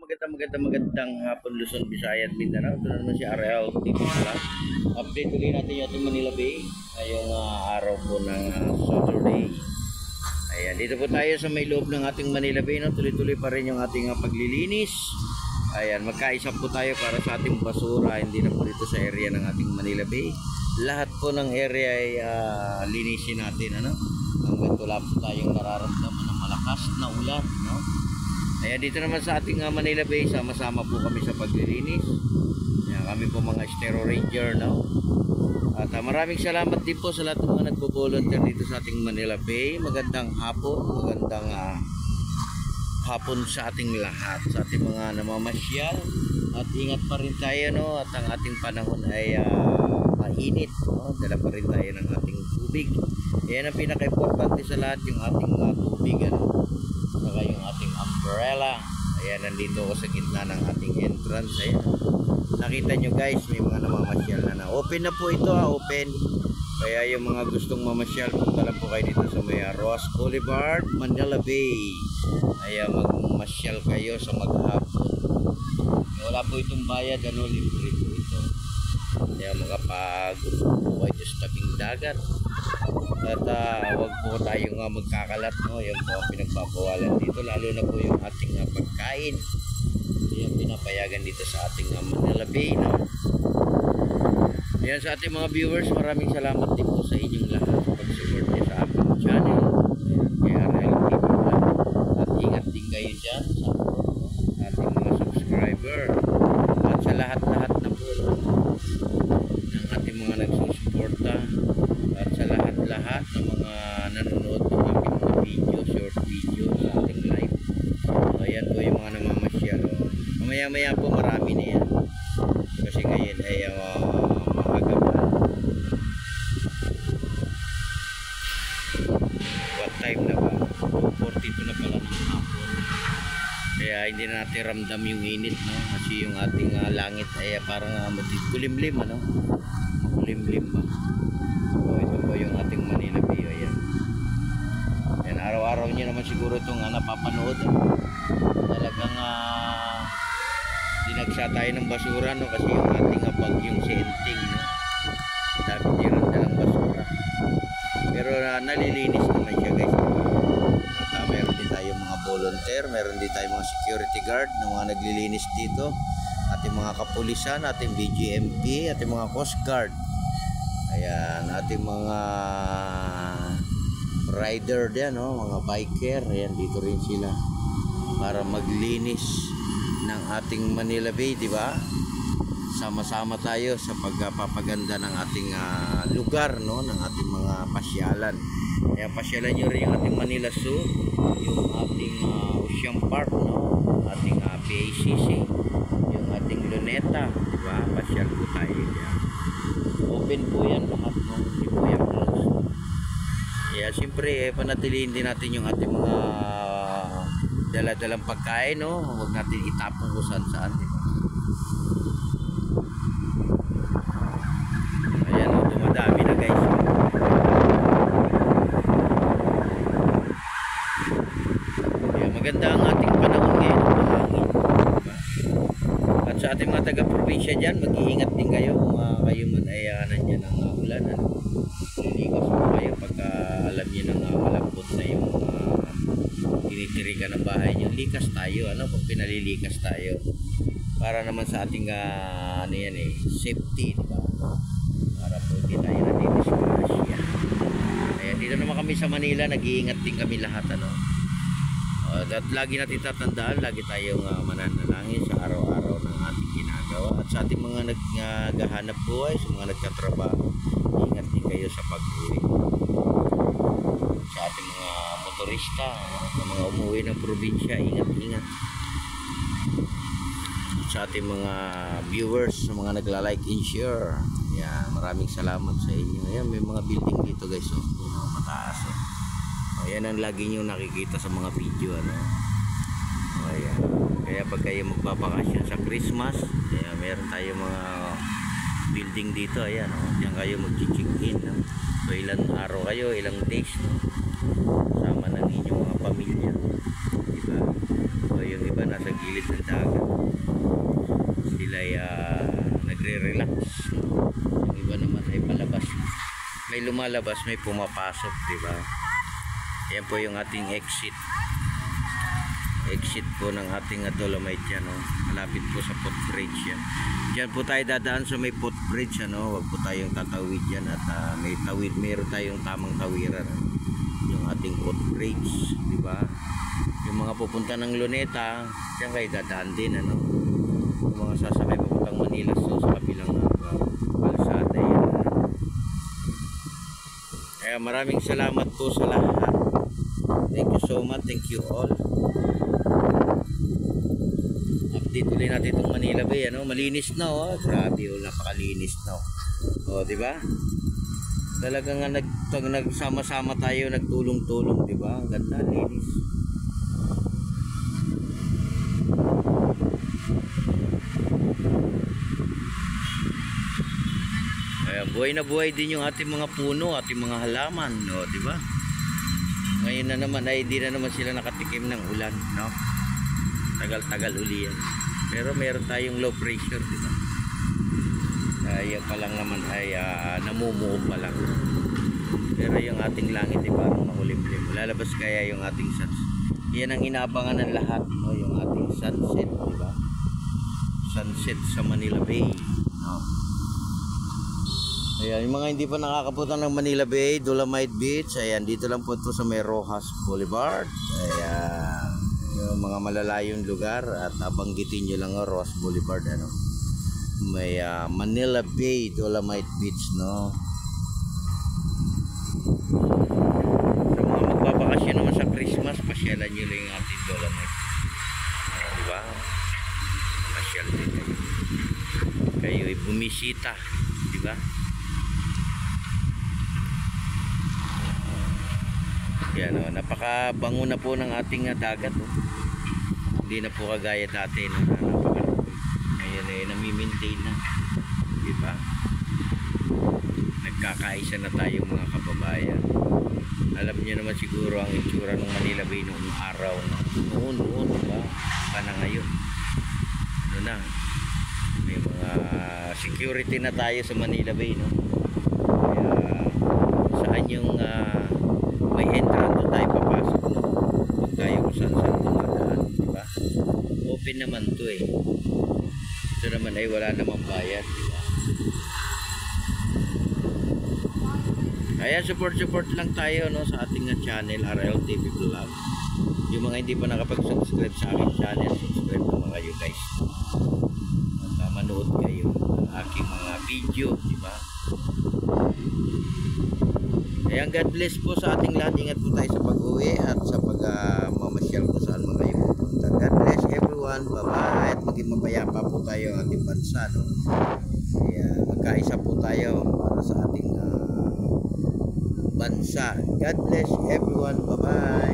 magandang hapon Luzon, Visayas, Mindanao. Ito na naman si RL TV pala. Update ulit natin yung ating Manila Bay ngayong araw po ng Saturday. Ayan, dito po tayo sa may loob ng ating Manila Bay, no? Tuloy-tuloy pa rin yung ating paglilinis. Ayan, magkaisa po tayo para sa ating basura, hindi na po dito sa area ng ating Manila Bay. Lahat po ng area ay linisin natin, ano? Hanggang wala po tayong nararamdaman ng malakas na ulan, no? Ayan, dito naman sa ating Manila Bay, sama-sama po kami sa paglilinis. Ayan, kami po mga Estero Ranger, no? At maraming salamat din po sa lahat ng mga nagbo-volunteer dito sa ating Manila Bay. Magandang hapon sa ating lahat, sa ating mga namamasyal. At ingat pa rin tayo, no? At ang ating panahon ay mainit, no? Dala pa rin tayo ng ating tubig. Ayan ang pinaka-importante sa lahat, yung ating tubig, ano? Saka yung ating umbrella. Ayan, nandito ako sa gitna ng ating entrance. Ayan, nakita nyo guys, may mga namamasyal na open na po ito, open. Kaya yung mga gustong mamasyal, punta lang po kayo dito sa may Ross Boulevard, Manila Bay. Ayan, magmasyal kayo sa maghapon. Wala po itong bayad, ano, libre po ito. Ayan, makapag-upo kayo sa tabing dagat. At wag po tayong magkakalat, no? Yan po ang pinagpapawalan dito, lalo na po yung ating pagkain. Yan pinapayagan dito sa ating Manila Bay, no? Yan, sa ating mga viewers, maraming salamat din po sa inyong lahat sa pag-support niyo sa aking channel. Ayan, kay RL TV Vlog. At ingat din kayo dyan sa ating mga subscriber. At sa lahat-lahat na po ng ating mga nagsusuporta. At sa lahat-lahat ng mga nanonood ng aking mga video, short video sa ating live. Ayan po yung mga namamasyal. Mamaya-maya po marami na yan. Kasi ngayon ay maaga pa. What time na ba? 2:42 na pala ng hapon. Kaya hindi na natin ramdam yung init, no? Kasi yung ating langit ay parang kulimlim, ano? Kulimlim ba? So, ito po yung ating Manila Bay. Ayan. Ayan, araw-araw nyo naman siguro itong napapanood. Talagang dinagsa tayo ng basura, no? Kasi yung ating bagyong Senting, no? Dami dalang basura. Pero nalilinis naman siya, guys. At meron din tayo mga volunteer, meron din tayo mga security guard na mga naglilinis dito. Ating mga kapulisan, ating BGMP, ating mga Coast Guard. Ayan, ating mga rider din, no? Mga biker. Ayan, dito rin sila para maglinis ng ating Manila Bay, di ba? Sama-sama tayo sa pagpapaganda ng ating lugar, no? Ng ating mga pasyalan. Kaya pasyalan nyo rin yung ating Manila Zoo, yung ating Ocean Park, no? Ating PACC, yung ating Luneta, di ba? Pasyal po tayo dyan. Open po yan lahat, no? Hindi po yan close. Kaya siyempre panatilihin din natin yung ating mga dala-dalang pagkain, no? Huwag natin itapon kung saan-saan, di ba? Ayan, no? Dumadami na guys. Kaya maganda ang ating panahon ngayon, mahangin, diba? At sa ating mga taga-probinsya dyan, mag-iingat din kayo kung kayo man ay nandiyan ang ulan, ano? Liligas po kayo pagka alam nyo nang malambot na yung tinitirikan ng bahay nyo. Likas tayo, ano? Pag pinalilikas tayo para naman sa ating ano yan, safety, diba? Para po hindi tayo nadidisgrasya. Ayan, dito naman kami sa Manila, nag-iingat din kami lahat, ano? At lagi natin tatandaan, lagi tayong mananalangin sa araw-araw ng ating ginagawa. At sa ating mga naghahanap buhay, sa mga nagtatrabaho, ingat din kayo sa pag-uwi. Sa ating mga motorista, sa mga umuwi ng probinsya, ingat-ingat. Sa ating mga viewers, sa mga nagla-like and share, yan, maraming salamat sa inyo. Ayan, may mga building dito guys, oh, mataas, oh. Ayan ang lagi nyo nakikita sa mga video, ano? Ayan. Kaya pag kayo magbabakasyon sa Christmas, ayan, meron tayo mga building dito. Ayan, oh, diyan kayo mag-check-in, no? So ilang araw kayo, ilang days, no? Sama ng inyong mga pamilya, diba? So yung iba nasa gilid ng dagat. Sila ay nagre-relax. Yung iba naman ay palabas. May lumalabas, may pumapasok, di ba? Yan po yung ating exit. Exit po ng ating Dolomite yan, no? Malapit po sa footbridge yan. Diyan po tayo dadaan sa may footbridge, ano? Huwag po tayong tatawid yan at mayroon tayong tamang tawiran. Yung ating footbridge, di ba? Yung mga pupunta ng Luneta, diyan kayo dadaan din, ano? Yung mga sasakay papuntang Manila, so sa kabilang kalsada yan. Kaya maraming salamat po sa lahat. Thank you so much, thank you all. Update ulit natin itong Manila Bay, ano? Malinis na, oh. Grabe, oh, napakalinis na. Oh, di ba? Talagang nagsama-sama tayo, nagtulong-tulong, di ba? Ang ganda, linis. Ayan, buhay na buhay din yung ating mga puno, ating mga halaman, no, di ba? Ngayon na naman ay di na naman sila nakatikim ng ulan, no? Tagal-tagal uli yan. Pero meron tayong low pressure, di ba? Yan pa lang naman ay namumuo pa lang. Pero yung ating langit ay parang makulimlim. Lalabas kaya yung ating sunset. Yan ang inaabangan ng lahat, no? Yung ating sunset, di ba? Sunset sa Manila Bay, no? Ayan, yung mga hindi pa nakakapunta ng Manila Bay, Dolomite Beach, ayan, dito lang po ito sa may Rojas Boulevard. Ayan, yung mga malalayong lugar at banggitin nyo lang Rojas Boulevard, ano. May Manila Bay, Dolomite Beach, no. Sa mga magbabakasyon naman sa Christmas, pasyalan nyo lang yung ating Dolomite. Ayan, diba? Pasyal din kayo. Kayo ay bumisita, diba? Yan, oh, napakabango na po ng ating dagat, oh. Hindi na po kagaya dati, no? Ngayon ay nami-maintain na, diba? Nagkakaisa na tayo mga kababayan. Alam niyo naman siguro ang itsura ng Manila Bay noong araw, no? Noon, diba? Pa na ngayon, ano na, may mga security na tayo sa Manila Bay, no? Kaya saan yung may entrance doon tayo papasok, no? Huwag tayo kung saan tumadaan, diba? Open naman to, eh. Ito naman ay wala namang bayad, diba? Kaya support lang tayo, no, sa ating channel, RLTV Vlog. Yung mga hindi pa nakapag-subscribe sa aking channel, subscribe naman kayo, guys. At manood kayo ng aking mga video, diba? Ayan, God bless po sa ating lahat. Ingat po tayo sa pag-uwi at sa pag-mamasyal kung saan mga kayo pupunta. God bless everyone. Bye-bye. At maging mapayapa po tayo ang ating bansa, no? Kaya magkaisa po tayo para sa ating bansa. God bless everyone. Bye-bye.